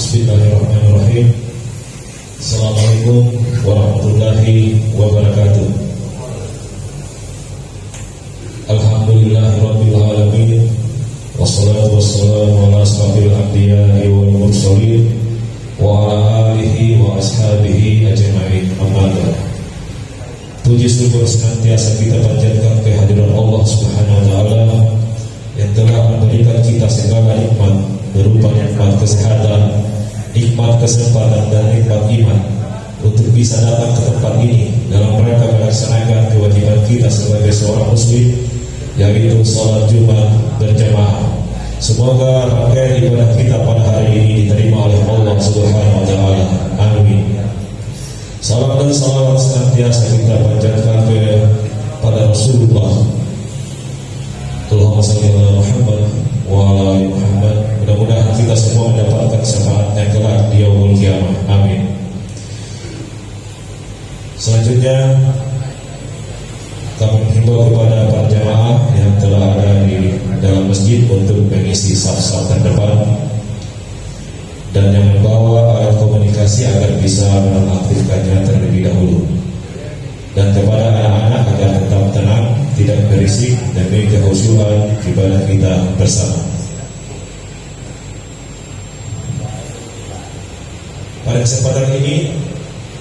Bismillahirrahmanirrahim. Assalamualaikum warahmatullahi wabarakatuh. Alhamdulillahirabbil alamin. Wassalatu wassalamu ala asyrafil anbiya'i wal mursalin wa ala alihi wa ashabihi ajma'in. Amma ba'd. Puji syukur senantiasa kita panjatkan kehadiran Allah Subhanahu wa taala yang telah memberikan kita segala nikmat berupa nikmat kesehatan, nikmat kesempatan dan nikmat iman untuk bisa datang ke tempat ini dalam rangka melaksanakan kewajiban kita sebagai seorang muslim, yaitu salat Jumat berjamaah. Semoga rangkaian ibadah kita pada hari ini diterima oleh Allah Subhanahu wa taala. Amin. Salam dan salawat senantiasa kita panjatkan kepada Rasulullah. Allahumma shalli ala Muhammad wa ala ali Muhammad. Mudah-mudahan kita semua mendapatkan syafaatnya kelak di yaumul qiyamah. Amin. Selanjutnya kami menghimbau kepada para jamaah yang telah ada di dalam masjid untuk mengisi saf-saf terdepan dan yang membawa alat komunikasi agar bisa menonaktifkannya terlebih dahulu. Dan kepada anak-anak agar tetap tenang, tidak berisik demi kehusyuan ibadah kita bersama. Pada kesempatan ini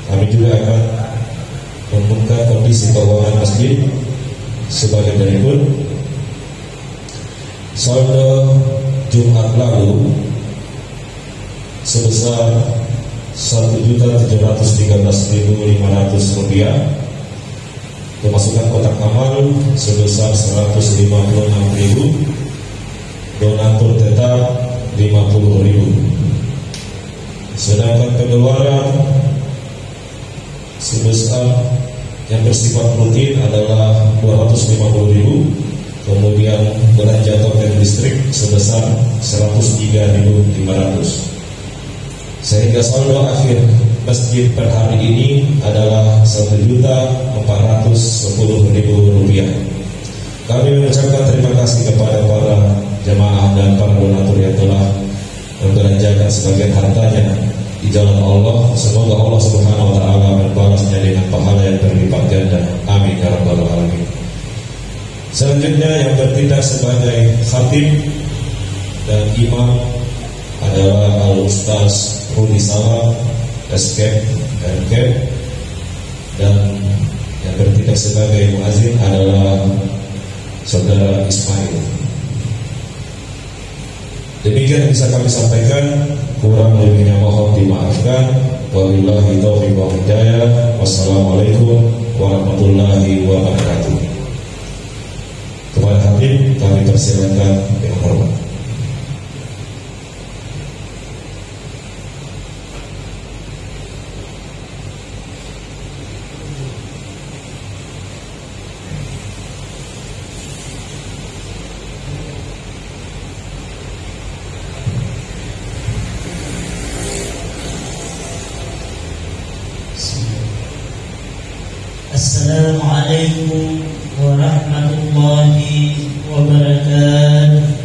kami juga akan membuka kondisi keuangan masjid sebagai berikut. Saldo Jumat lalu sebesar Rp1.713.500, pemasukan kotak amal sebesar 156.000, donatur tetap 50.000. Sedangkan pengeluaran sebesar yang bersifat rutin adalah 250.000, kemudian belanja token listrik sebesar 103.500. Sehingga saldo akhir masjid per hari ini adalah Rp1.410.000. Kami mengucapkan terima kasih kepada para jemaah dan para donatur yang telah membelanjakan sebagian hartanya di jalan Allah. Semoga Allah Subhanahu wa taala membalasnya dengan pahala yang berlipat ganda. Amin ya rabbal alamin. Selanjutnya yang bertindak sebagai khatib dan imam adalah Al-Ustaz Rudi Salam, Eskep, MKep, dan yang bertindak sebagai muazin adalah Saudara Ismail. Demikian yang bisa kami sampaikan, kurang lebihnya mohon dimaafkan. Wabillahi taufiq wal hidayah. Wassalamualaikum warahmatullahi wabarakatuh. Kepada khatib kami persilakan dengan hormat. Assalamualaikum warahmatullahi wabarakatuh.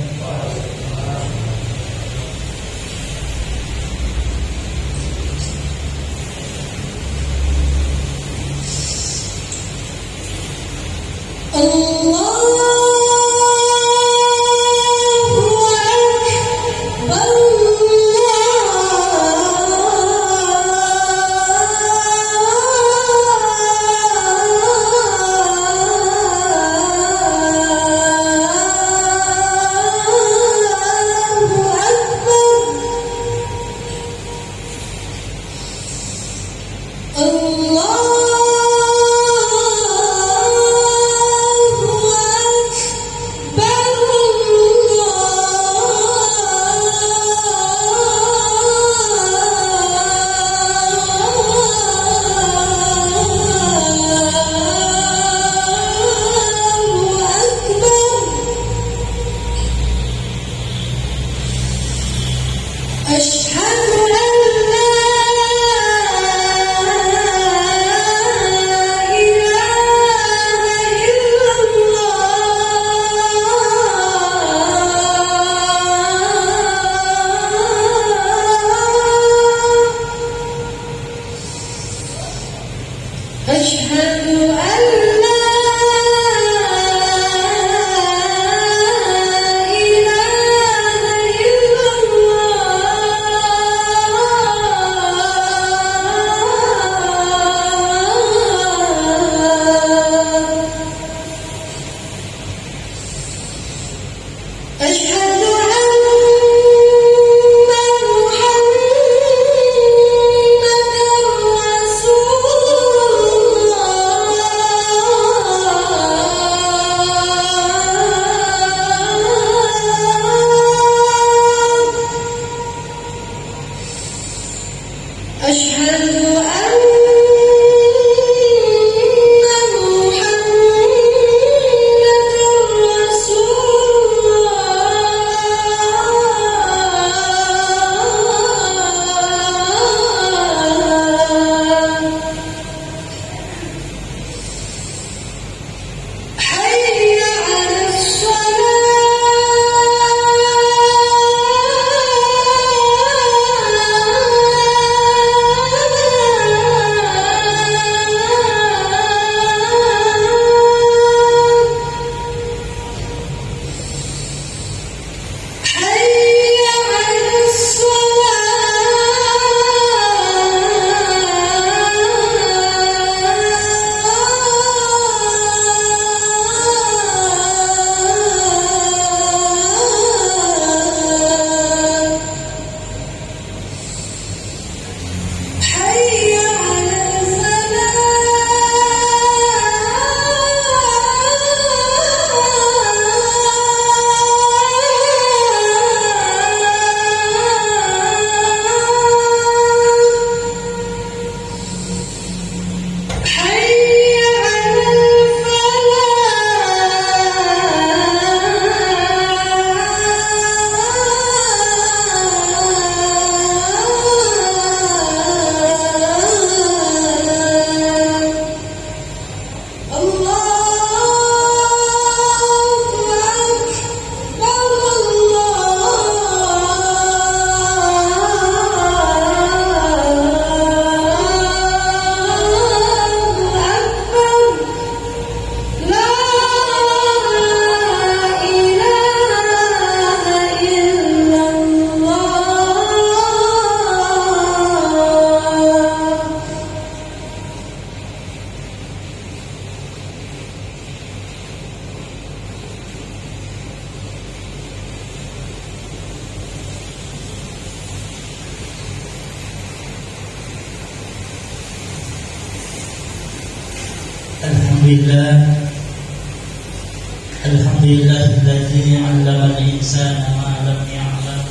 Alhamdulillahilladzi 'allama al-insana ma lam ya'lam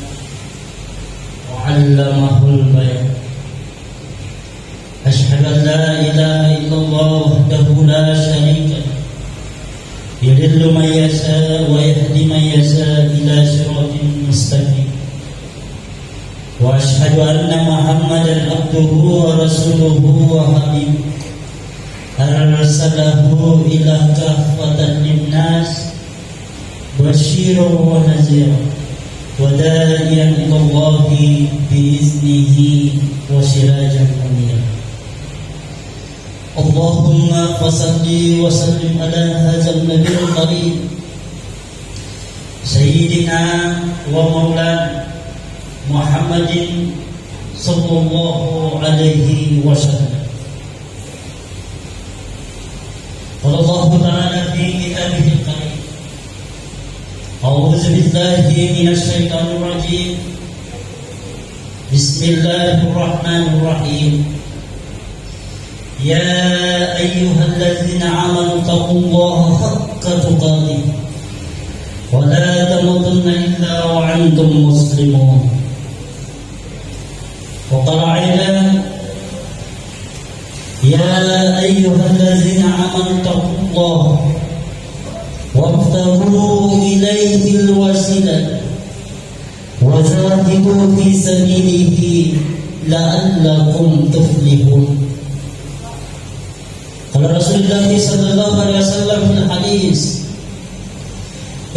wa 'allamahul bayan. Asyhadu an la ilaha illallah wahdahu la syarika lah, yudillu man yasha wa yahdi man yasha ila siratin mustaqim. Wa asyhadu anna Muhammadan abduhu wa rasuluhu wa habibuhu arsalahu ila kaffatan linnas basyiran wa nadhiran wa da'iyan ila Allahi biiznihi wa sirajan munira. Allahumma fasalli wa sallim ala hadzal nabiyil karim sayyidina wa maulana Muhammadin sallallahu alaihi wasallam. قال الله تعالى في كتابه الكريم أعوذ بالله من الشيطان الرجيم بسم الله الرحمن الرحيم يا أيها الذين آمنوا اتقوا الله حق تقاته ولا تموتن إلا وأنتم مسلمون. وقال أيضا يا أيها الذين آمنوا اتقوا الله وابتغوا إليه الوسيلة وجاهدوا في سبيله لعلكم تفلحون. قال رسول الله صلى الله عليه وسلم في الحديث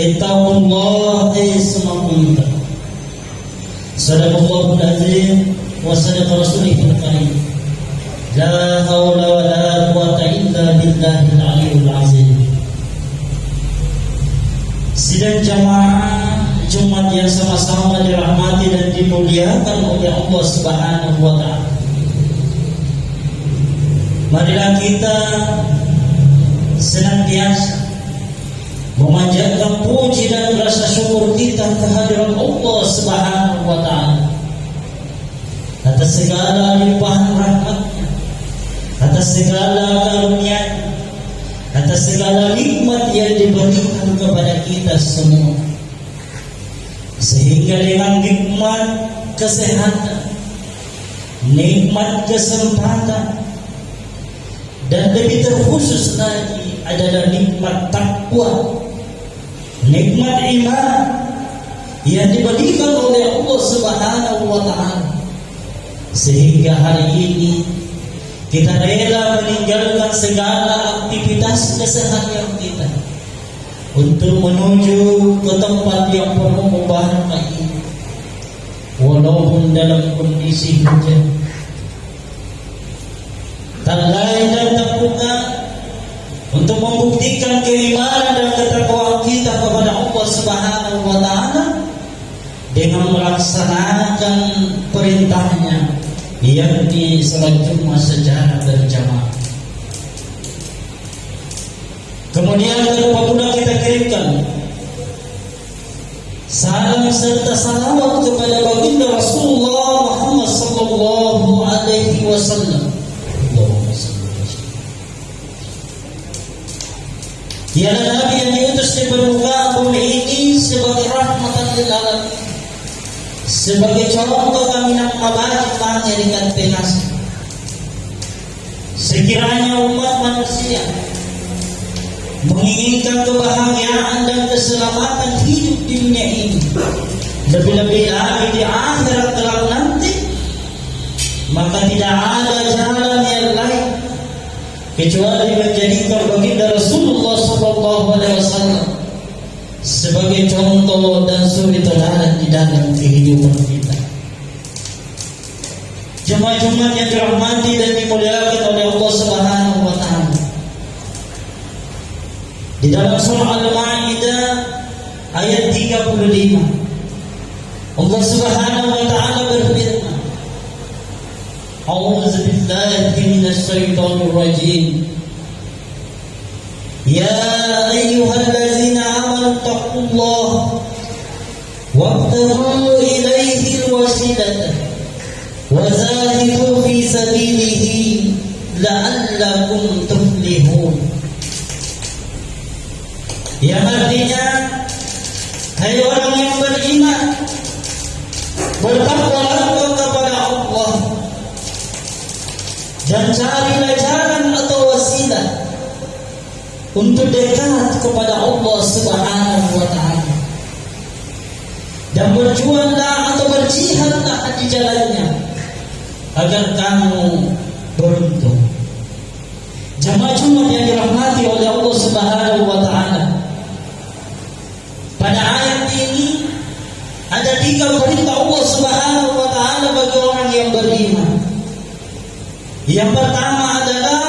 اتقوا الله حيثما كنتم. صدق الله العظيم وصدق رسوله الكريم. La haula wa la quwwata illa billahil aliyyil azim. Sidang jamaah Jumat yang sama-sama dirahmati dan dimuliakan oleh Allah Subhanahu wa taala. Marilah kita senantiasa memanjatkan puji dan rasa syukur kita kehadirat Allah Subhanahu wa taala atas segala limpahan rahmat-Nya, atas segala karunia, atas segala nikmat yang diberikan kepada kita semua, sehingga dengan nikmat kesehatan, nikmat kesempatan, dan lebih terkhusus lagi adalah nikmat takwa, nikmat iman yang diberikan oleh Allah Subhanahu wa taala, sehingga hari ini kita rela meninggalkan segala aktivitas keseharian kita untuk menuju ke tempat yang penuh membahagiakan ini, walaupun dalam kondisi hujan. Tak lain dan tak bukan untuk membuktikan keimanan dan ketakwaan kita kepada Allah Subhanahu wa taala dengan melaksanakan perintahnya, yakni salat Jumat secara berjamaah. Kemudian lupa pula kita kirimkan salam serta salawat kepada baginda Rasulullah Muhammad sallallahu alaihi wasallam. Ialah Nabi yang diutus di permukaan bumi ini sebagai rahmatan lil alamin, sebagai contoh kami nak mabadi mengerikan pengasih. Sekiranya umat manusia menginginkan kebahagiaan dan keselamatan hidup di dunia ini, lebih-lebih lagi di akhirat kelak nanti, maka tidak ada jalan yang lain kecuali menjadikan baginda Rasulullah SAW sebagai contoh dan suri teladan di dalam kehidupan kita. Jemaah-jemaah yang dirahmati dan dimuliakan oleh Allah Subhanahu wa taala. Di dalam surah Al-Maidah ayat 35, Allah Subhanahu wa taala berfirman, A'udzu billahi minasy syaithanir rajim. Ya ayyuhallazina amanu taqullaha wabtaghu ilaihi alwasilata wa zahidu fi sabilihi la'allakum tuflihun. yang artinya, hai orang yang beriman, bertakwalah engkau kepada Allah dan carilah jalan atau wasilah untuk dekat kepada Allah Subhanahu wa ta'ala, dan berjuanglah atau berjihadlah di jalannya agar kamu beruntung. Jamaah Jumat yang dirahmati oleh Allah Subhanahu wa ta'ala, pada ayat ini ada 3 perintah Allah Subhanahu wa ta'ala bagi orang yang beriman. Yang pertama adalah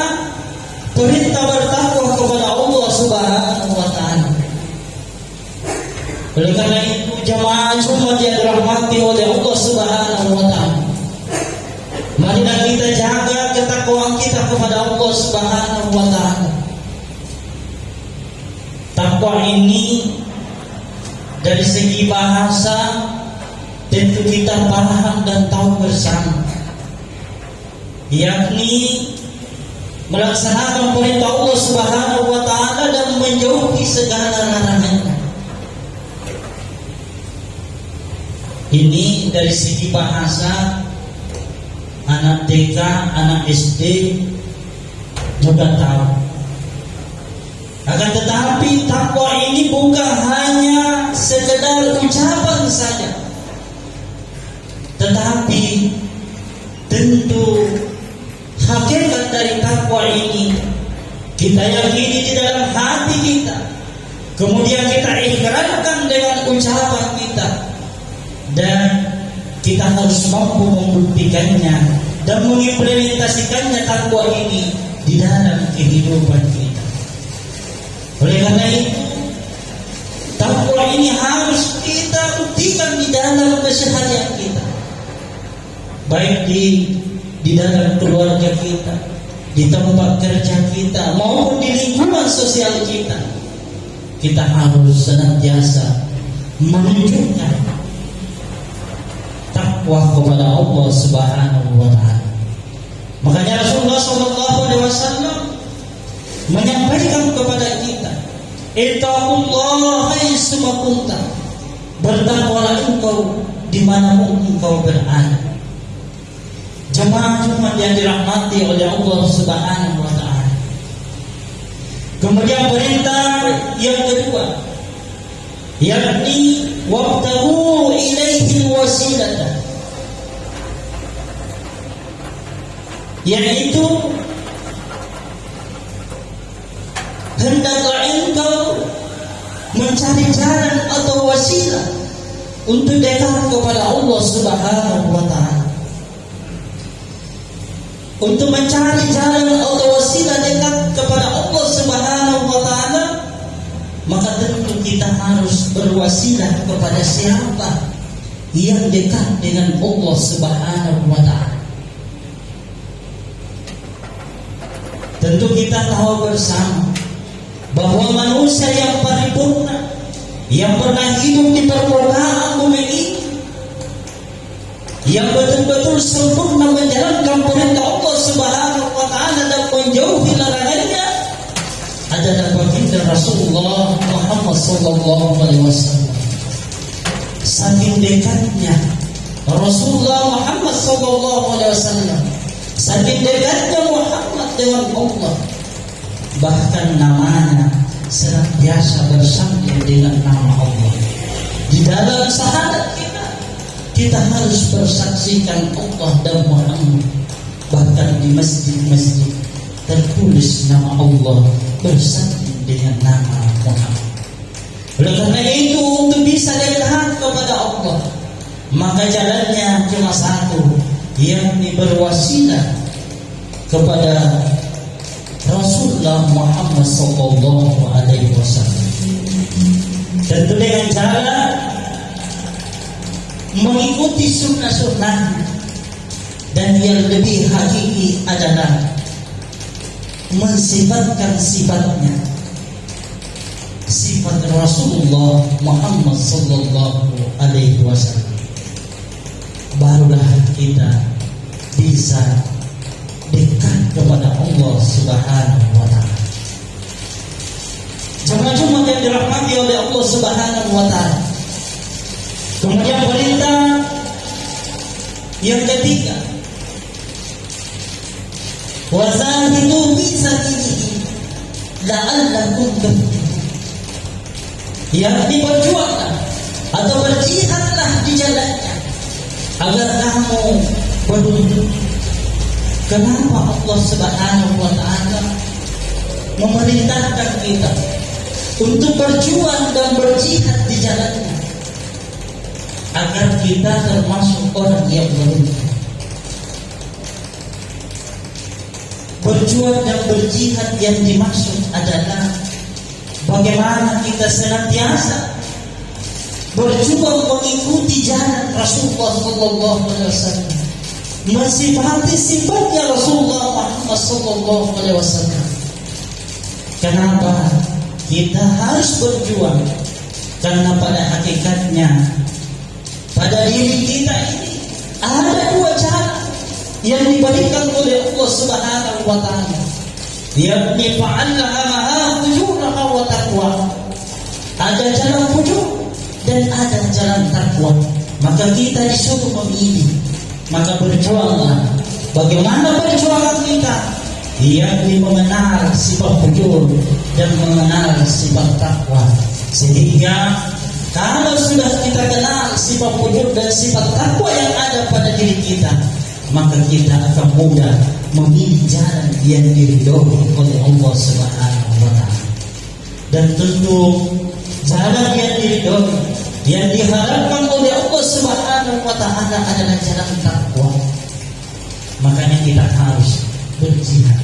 perintah bertakwa kepada Allah Subhanahu wa ta'ala. Oleh karena itu, jamaah Jumat yang dirahmati oleh Allah Subhanahu wa ta'ala, marilah kita jaga ketakwaan kita kepada Allah Subhanahu wa ta'ala. Takwa ini dari segi bahasa tentu kita paham dan tahu bersama, yakni melaksanakan perintah Allah Subhanahu wa ta'ala dan menjauhi segala larangannya. Ini dari segi bahasa anak TK, anak SD juga tahu. Akan tetapi takwa ini bukan hanya sekedar ucapan saja, tetapi tentu hakikat dari takwa ini kita yakini di dalam hati kita, kemudian kita ikrarkan dengan ucapan kita, dan kita harus mampu membuktikannya dan mengimplementasikannya takwa ini di dalam kehidupan kita. Oleh karena itu, takwa ini harus kita buktikan di dalam keseharian kita, baik di dalam keluarga kita, di tempat kerja kita, maupun di lingkungan sosial kita. Kita harus senantiasa menunjukkan takwa kepada Allah Subhanahu wa ta'ala. Makanya Rasulullah SAW menyampaikan kepada kita, ittaqullaha haitsuma kunta, bertakwalah engkau dimanapun engkau berada. Jemaah Jumat yang dirahmati oleh Allah Subhanahu wa ta'ala. Kemudian perintah yang kedua, yakni wabtaghu ilaihi wasilata, yaitu hendaklah engkau mencari jalan atau wasilah untuk dekat kepada Allah Subhanahu wa ta'ala. Untuk mencari jalan atau wasilah dekat kepada Allah Subhanahu wa ta'ala, maka tentu kita harus berwasilah kepada siapa yang dekat dengan Allah Subhanahu wa ta'ala. Tentu kita tahu bersama bahwa manusia yang paripurna, yang pernah hidup di permukaan bumi ini, yang betul-betul sempurna menjalankan perintah Allah Subhanahu wa ta'ala dan menjauhi larangannya, adalah baginda Rasulullah Muhammad sallallahu alaihi wasallam. Saking dekatnya Rasulullah Muhammad sallallahu alaihi wasallam, saking dekatnya Muhammad dengan Allah, bahkan namanya senantiasa bersanding dengan nama Allah. Di dalam syahadat kita harus bersaksikan Allah dan Muhammad. Bahkan di masjid-masjid tertulis nama Allah bersanding dengan nama Muhammad. Oleh karena itu, untuk bisa dekat kepada Allah, maka jalannya cuma satu, yakni berwasilah kepada Rasulullah Muhammad sallallahu alaihi wasallam. Tentu dengan cara mengikuti sunnah-sunnah, dan yang lebih hakiki adalah mensifatkan sifatnya, sifat Rasulullah Muhammad sallallahu alaihi wasallam. Barulah kita bisa dekat kepada Allah Subhanahu wa ta'ala. Jemaah Jumat yang dirahmati oleh Allah Subhanahu wa taala. Kemudian perintah yang ketiga, wazahidu fi sabilihi la'allakum tuflihun. Yang diperjuangkan atau berjihadlah di jalannya agar kamu beruntung. Kenapa Allah Subhanahu wa taala memerintahkan kita untuk berjuang dan berjihad di jalannya? Agar kita termasuk orang yang beruntung. Berjuang dan berjihad yang dimaksud adalah bagaimana kita senantiasa berjuang mengikuti jalan Rasulullah sallallahu alaihi wasallam, mensifati sifatnya Rasulullah Muhammad sallallahu alaihi wasallam. Kenapa kita harus berjuang? Karena pada hakikatnya pada diri kita ini ada dua cara yang diberikan oleh Allah Subhanahu wa taala, yakni fa'allamaha fujuraha wa taqwa. Ada jalan fujur dan ada jalan takwa. Maka kita disuruh memilih. Maka berjuanglah. Bagaimana perjuangan kita? Yakni mengenal sifat fujur dan mengenal sifat takwa. Sehingga kalau sudah kita kenal sifat fujur dan sifat takwa yang ada pada diri kita, maka kita akan mudah memilih jalan yang diridhoi oleh Allah Subhanahu wa taala. Dan tentu jalan yang diridhoi, yang diharapkan oleh Allah Subhanahu wa taala adalah jalan takwa. Makanya kita harus berjihad.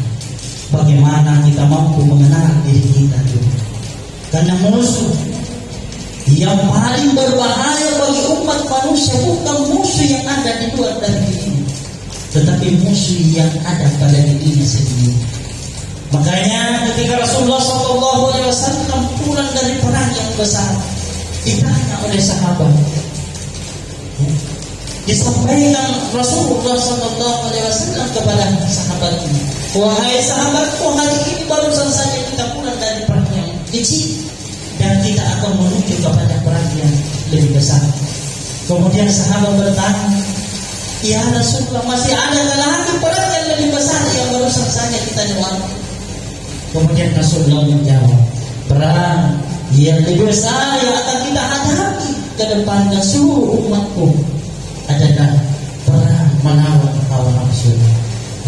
Bagaimana kita mampu mengenal diri kita dulu? Karena musuh yang paling berbahaya bagi umat manusia bukan musuh yang ada di luar dari diri, tetapi musuh yang ada pada dirinya sendiri. Makanya ketika Rasulullah SAW pulang dari perang yang besar, ditanya oleh sahabat, disampaikan Rasulullah SAW kepada sahabatnya, wahai sahabatku, hari ini barusan saja kita pulang dari perang yang kecil dan kita akan menuju kepada perang yang lebih besar. Kemudian sahabat bertanya, ya Rasulullah, masih ada lagi perang yang lebih besar yang barusan saja kita lewati? Kemudian Rasulullah menjawab, perang yang lebih besar yang akan kita hadapi ke depan dan seluruh umatku adalah perang melawan hawa nafsu.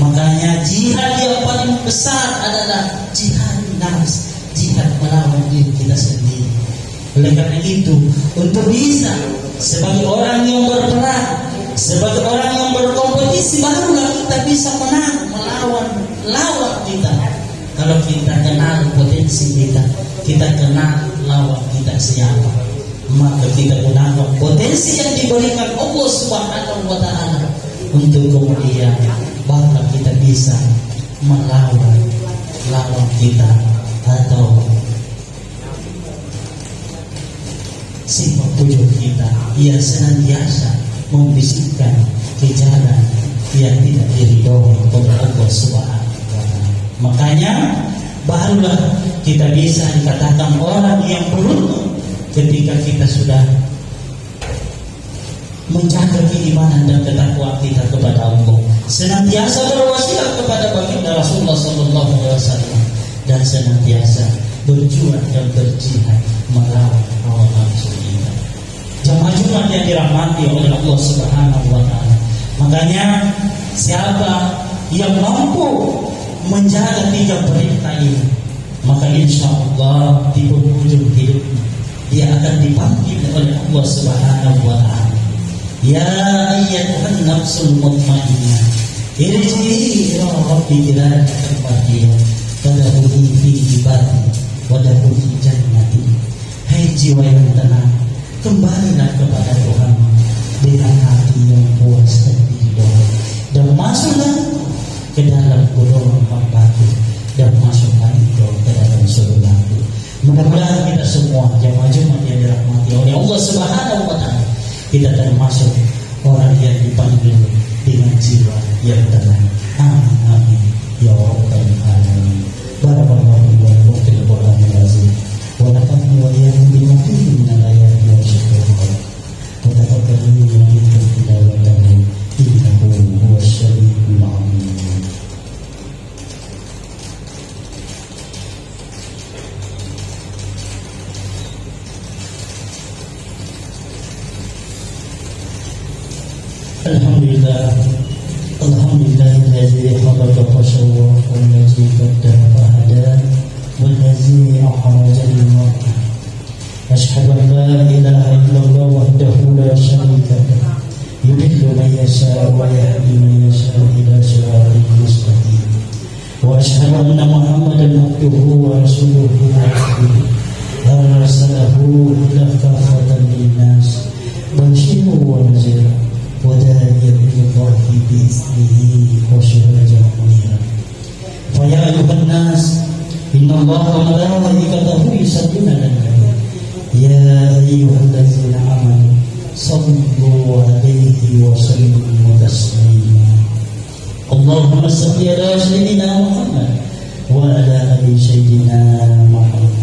Makanya jihad yang paling besar adalah jihad nafs, jihad melawan diri kita sendiri. Oleh karena itu, untuk bisa sebagai orang yang berperang, sebagai orang yang berkompetisi, barulah kita bisa menang melawan lawan kita. Kalau kita kenal potensi kita, kita kenal lawan kita siapa, maka kita gunakan potensi yang diberikan Allah Subhanahu wa taala untuk kemudian baru kita bisa melawan lawan kita atau sifat tujuh kita yang senantiasa membisikkan ke jalan yang tidak diridhoi oleh Allah Subhanahu wa taala. Makanya barulah kita bisa dikatakan orang yang beruntung ketika kita sudah menjaga keimanan dan ketakwaan kita kepada Allah, senantiasa berwasiat kepada baginda Rasulullah sallallahu alaihi wasallam, dan senantiasa berjuang dan berjihad melawan hawa nafsu kita. Jamaah yang dirahmati oleh Allah Subhanahu wa taala. Makanya siapa yang mampu menjaga tiga perintah ini, maka insya Allah di penghujung hidupnya dia akan dipanggil oleh Allah Subhanahu wa taala. Ya ayyatuhan nafsul mutmainnah, irji'i ila rabbiki radiyatan mardiyah, fadkhuli fi ibadi wadkhuli jannati. Hai jiwa yang tenang, kembalilah kepada Tuhan dengan hati yang puas dan ridho, dan masuklah ke dalam golongan merpati, dan masuklah ke dalam surga. Mudah-mudahan kita semua jemaah-jemaah yang dirahmati oleh Allah Subhanahu wa taala, kita termasuk orang yang dipanggil dengan jiwa yang tenang. Amin amin ya rabbal alamin. Barakallahu wa fil Qur'anil azim wa nafa'ani wa بما فيه من الآيات والشكوى وتقبلوا منكم تلاوته إنه هو السميع العليم. Alhamdulillah الذي خلق فسوى والذي قدر فهدى والذي أخرج المرء. أشهد أن لا إله إلا الله وحده لا شريك له يضل من يشاء ويهدي من يشاء إلى صراط مستقيم. وأشهد أن محمدا عبده ورسوله أرسله إلى كافة للناس بشيرا ونذيرا وداعيا إلى الله بإذنه وسراجا منيرا. فيا أيها الناس إن الله وملائكته يصلون على النبي يا أيها الذين آمنوا صلوا عليه وسلموا تسليما. اللهم صل على سيدنا محمد وعلى آل سيدنا محمد.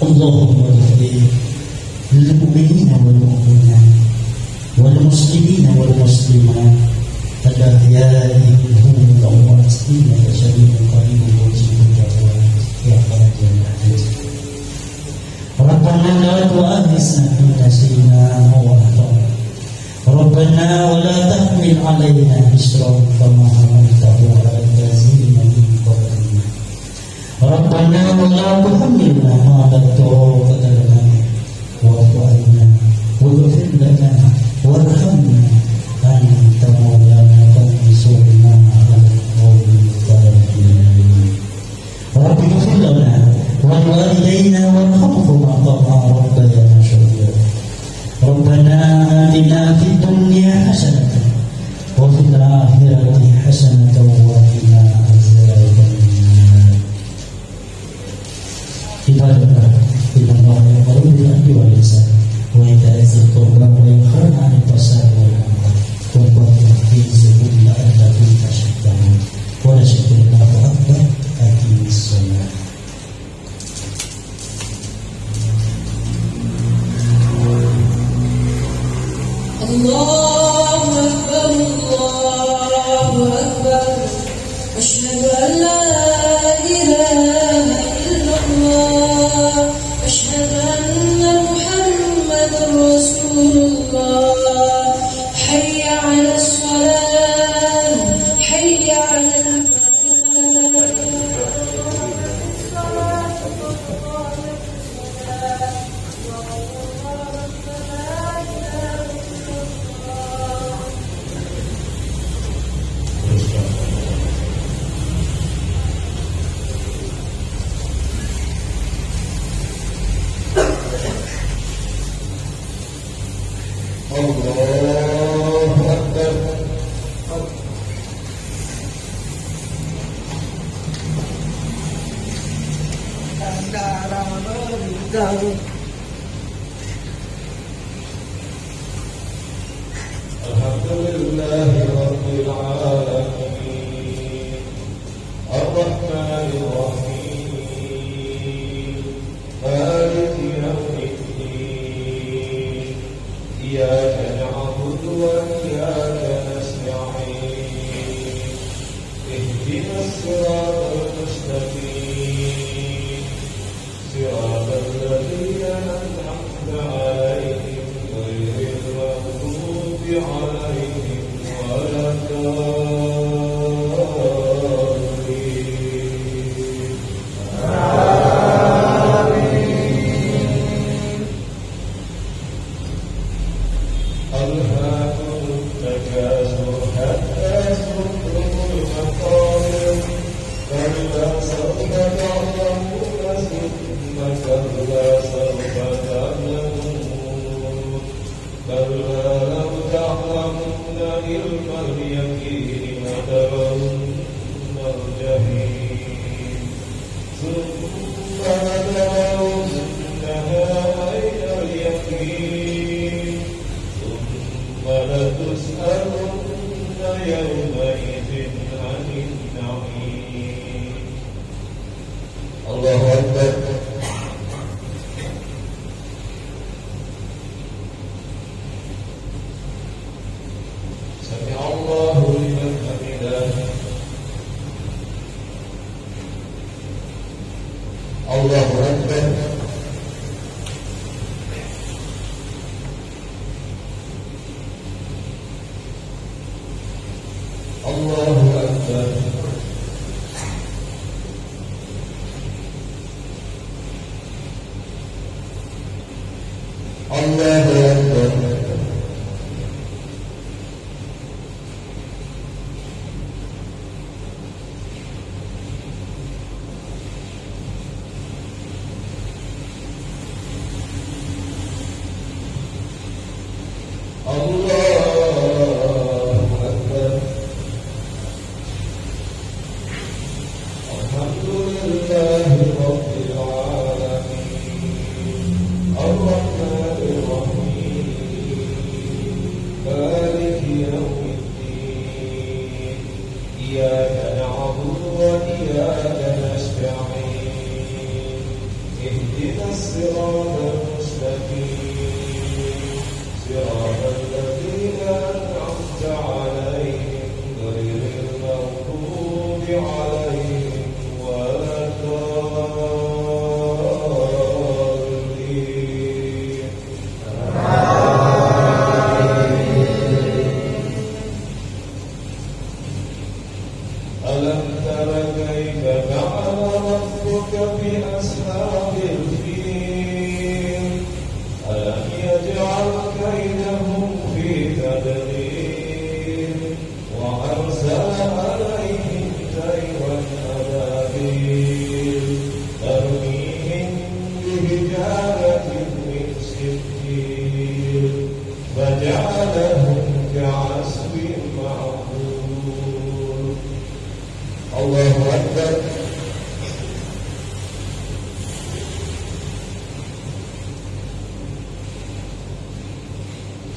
اللهم اغفر للمؤمنين والمؤمنات والمسلمين والمسلمات الأحياء منهم والأموات إنك سميع قريب مجيب الدعوات يا قادر الحاجات. ربنا لا تؤاخذنا إن نسينا أو أخطأنا. ربنا ولا تحمل علينا إصرا كما حملته على الذين من قبلنا. ربنا ولا تحملنا ما لا طاقة لنا واعف عنا واغفر لنا وارحمنا أنت مولانا فانصرنا على القوم الكافرين. رب اغفر لنا ولوالدينا وارحمهما كما ربيانا صغيرا. ربنا آتنا في الدنيا حسنة وفي الآخرة حسنة وقنا عذاب النار. عبادنا إن الله يأمر بالعدل والإحسان وإيتاء ذي القربى وينهى عن الفحشاء والمنكر والبغي يعظكم لعلكم تذكرون. ولذكر الله أكبر. أقيموا الصلاة. الله أكبر الله أكبر أشهد أن لا إله إلا الله أشهد أن محمدا رسول الله. حي على الصلاة حي على الفلاح. Alhamdulillah Rabbil Alamin Ar-Rahmanir Rahim Maliki Yawmiddin Iyyaka na'budu wa iyyaka nasta'in Ihdinas siratal mustaqim Siratal ladzina an'amta 'alaihim ghairil maghdubi 'alaihim waladdallin. ألهاكم التكاثر حتى زرتم المقابر كلا سوف تعلمون ثم كلا سوف تعلمون كلا لو تعلمون علم اليقين لترون الجحيم ثم لترونها عين اليقين ولتسألن يومئذ عن النعيم. الله أكبر. Allahu Akbar. Allahu Akbar. Allahu Akbar. Alhamdulillahi Rabbil Alamin. Ar-Rahmanir Rahim. Maliki Yawmiddin. Iyyaka na'budu wa iyyaka nasta'in. Ihdinas siratal mustaqim. صراط الذين أنعمت عليهم غير المغضوب عليهم ولا الضالين. ألم تر كيف فعل ربك بأصحاب الفيل ألم يجعل كيدهم في تدبير وأرسل عليهم طيرا أبابيل ترميهم بحجارة من سجيل فجعلهم كعصف مأكول. الله أكبر.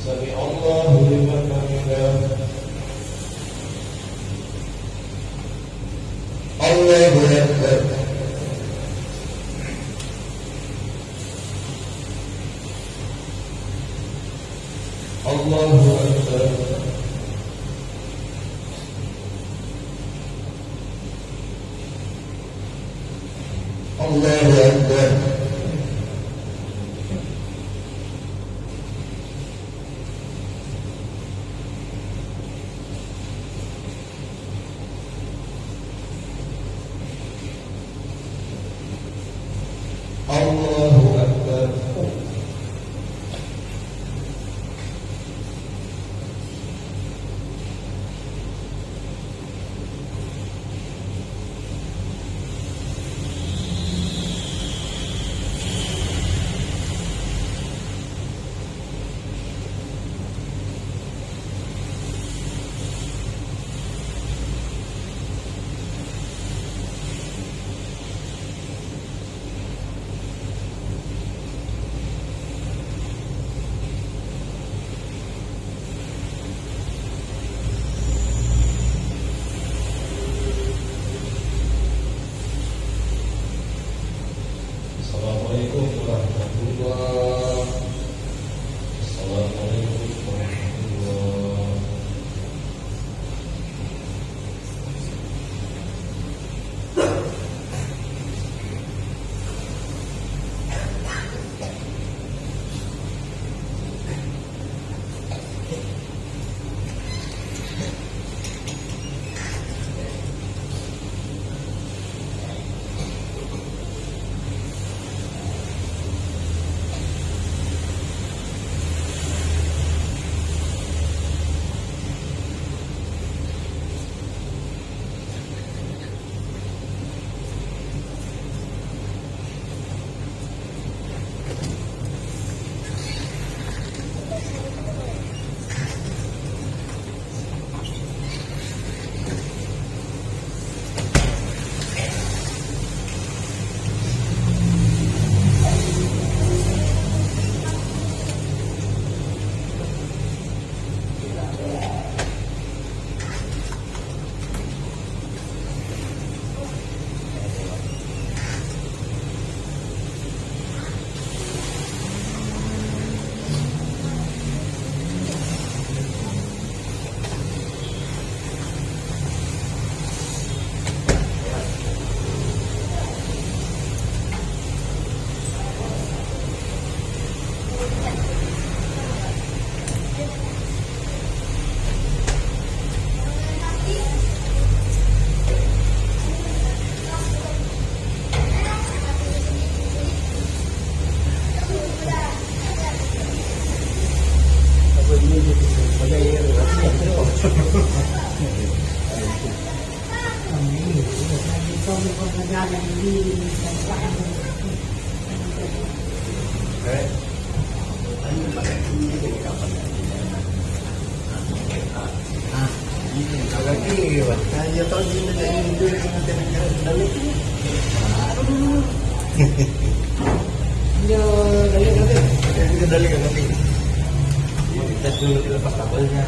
سمع الله لمن حمده. الله أكبر. الله أكبر. الله أكبر. الله أكبر. Tes dulu dilepas kabelnya.